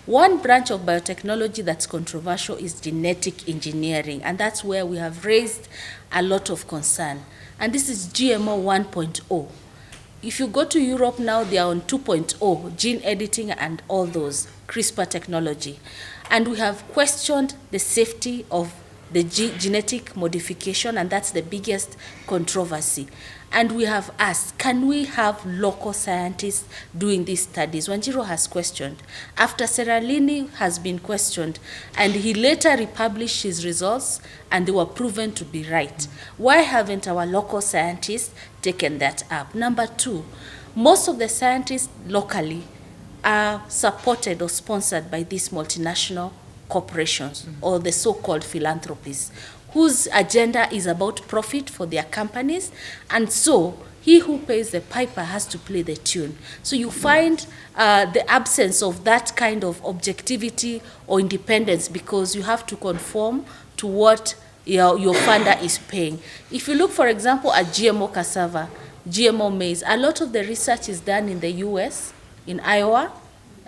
One branch of biotechnology that's controversial is genetic engineering, and that's where we have raised a lot of concern. And this is GMO 1.0. If you go to Europe now, they are on 2.0, gene editing and all those, CRISPR technology. And we have questioned the safety of the genetic modification, and that's the biggest controversy. And we have asked, can we have local scientists doing these studies? Wanjiru has questioned. After Seralini has been questioned, and he later republished his results, and they were proven to be right. Why haven't our local scientists taken that up? Number two, most of the scientists locally are supported or sponsored by these multinational corporations or the so-called philanthropies, whose agenda is about profit for their companies, and so he who pays the piper has to play the tune. So you find the absence of that kind of objectivity or independence because you have to conform to what your funder is paying. If you look, for example, at GMO cassava, GMO maize, a lot of the research is done in the US, in Iowa,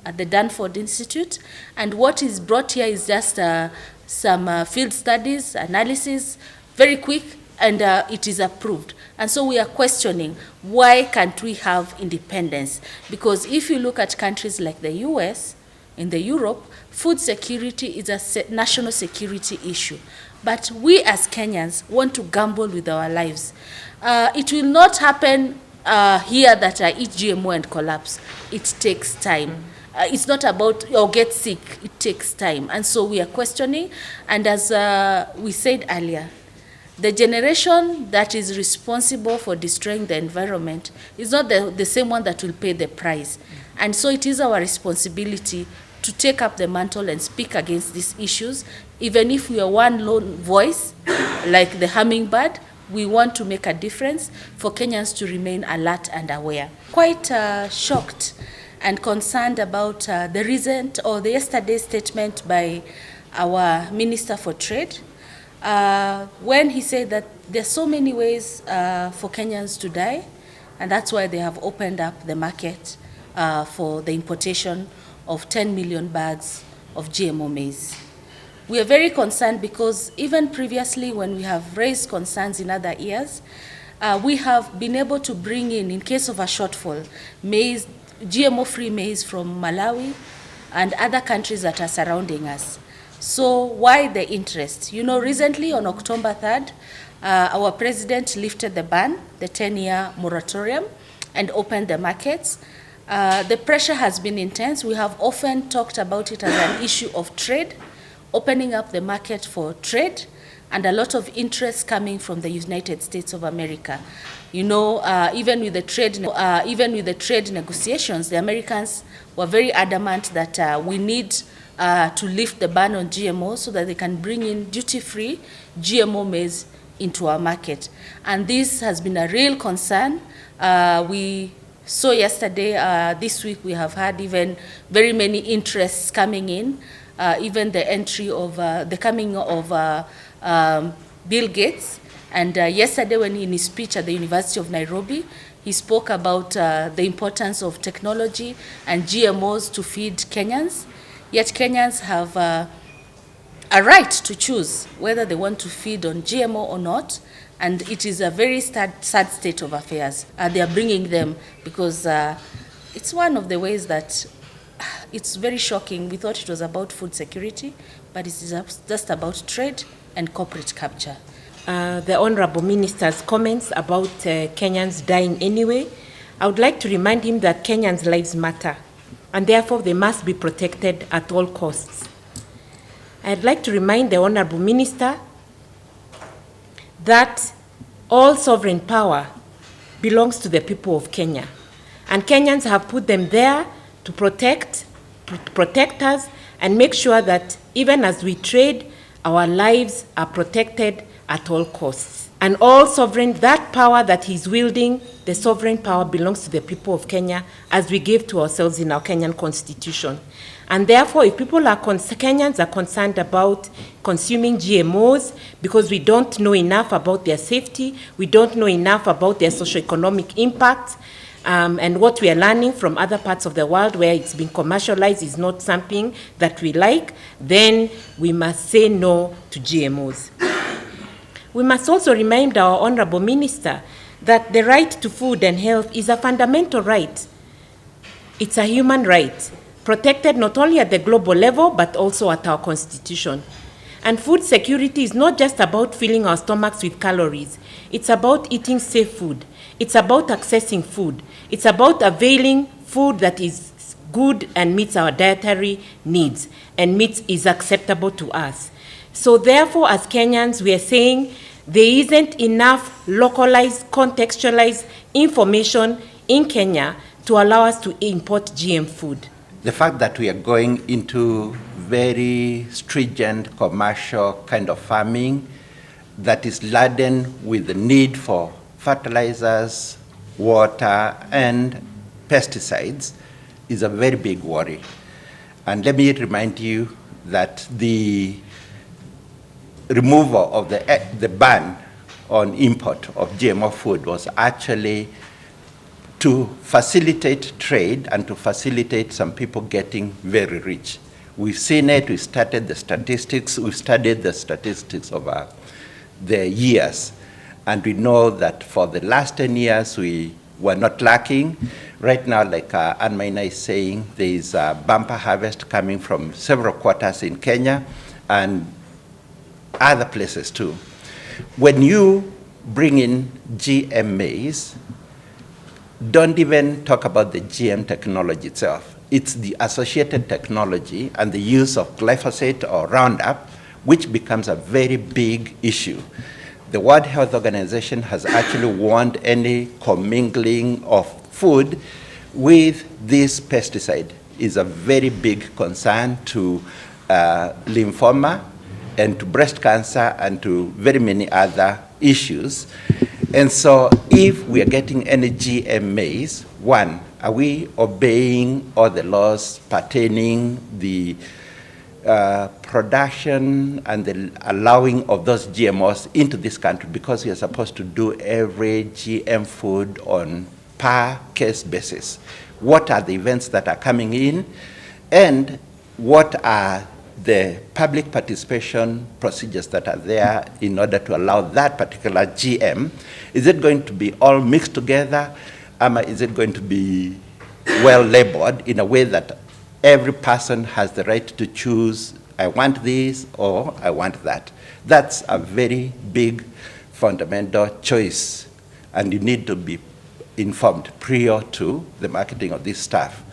at the Danford Institute, and what is brought here is just some field studies, analysis, very quick, and it is approved. And so we are questioning, why can't we have independence? Because if you look at countries like the US, in the Europe, food security is a national security issue. But we as Kenyans want to gamble with our lives. It will not happen here that I eat GMO and collapse. It takes time. It's not about or get sick, it takes time. And so we are questioning, and as we said earlier, the generation that is responsible for destroying the environment is not the same one that will pay the price. And so it is our responsibility to take up the mantle and speak against these issues. Even if we are one lone voice, like the hummingbird, we want to make a difference for Kenyans to remain alert and aware. Quite shocked and concerned about the recent or the yesterday's statement by our Minister for Trade, when he said that there are so many ways for Kenyans to die, and that's why they have opened up the market for the importation of 10 million bags of GMO maize. We are very concerned because even previously when we have raised concerns in other years, we have been able to bring in case of a shortfall, maize, GMO-free maize from Malawi and other countries that are surrounding us. So why the interest? You know, recently on October 3rd, our president lifted the ban, the 10-year moratorium, and opened the markets. The pressure has been intense. We have often talked about it as an issue of trade, opening up the market for trade, and a lot of interest coming from the United States of America. You know, even with the trade negotiations, the Americans were very adamant that we need to lift the ban on GMO so that they can bring in duty-free GMO maize into our market. And this has been a real concern. We saw yesterday, this week we have had even very many interests coming in, even the entry of the coming of Bill Gates. And yesterday when in his speech at the University of Nairobi, he spoke about the importance of technology and GMOs to feed Kenyans. Yet Kenyans have a right to choose whether they want to feed on GMO or not. And it is a very sad state of affairs. They are bringing them because it's one of the ways that it's very shocking. We thought it was about food security, but it is just about trade and corporate capture. The Honorable Minister's comments about Kenyans dying anyway, I would like to remind him that Kenyans' lives matter, and therefore they must be protected at all costs. I'd like to remind the Honorable Minister that all sovereign power belongs to the people of Kenya, and Kenyans have put them there to protect us and make sure that even as we trade, our lives are protected at all costs. And all sovereign, that power that he's wielding, the sovereign power belongs to the people of Kenya, as we gave to ourselves in our Kenyan constitution. And therefore, if people are Kenyans are concerned about consuming GMOs because we don't know enough about their safety, we don't know enough about their socioeconomic impact, and what we are learning from other parts of the world where it's been commercialized is not something that we like, then we must say no to GMOs. We must also remind our Honorable Minister that the right to food and health is a fundamental right. It's a human right, protected not only at the global level, but also at our constitution. And food security is not just about filling our stomachs with calories. It's about eating safe food. It's about accessing food. It's about availing food that is good and meets our dietary needs and is acceptable to us. So therefore, as Kenyans, we are saying there isn't enough localized, contextualized information in Kenya to allow us to import GM food. The fact that we are going into very stringent commercial kind of farming that is laden with the need for fertilizers, water, and pesticides is a very big worry. And let me remind you that the removal of the ban on import of GMO food was actually to facilitate trade and to facilitate some people getting very rich. We've seen it, we've studied the statistics over the years. And we know that for the last 10 years, we were not lacking. Right now, like Ann Maina is saying, there is a bumper harvest coming from several quarters in Kenya and other places too. When you bring in GM maize, don't even talk about the GM technology itself. It's the associated technology and the use of glyphosate or Roundup, which becomes a very big issue. The World Health Organization has actually warned any commingling of food with this pesticide is a very big concern to lymphoma and to breast cancer and to very many other issues. And so if we are getting any GM maize, one, are we obeying all the laws pertaining the production and the allowing of those GMOs into this country, because we are supposed to do every GM food on per case basis? What are the events that are coming in, and what are the public participation procedures that are there in order to allow that particular GM? Is it going to be all mixed together? Is it going to be well labeled in a way that every person has the right to choose, I want this or I want that? That's a very big fundamental choice, and you need to be informed prior to the marketing of this stuff.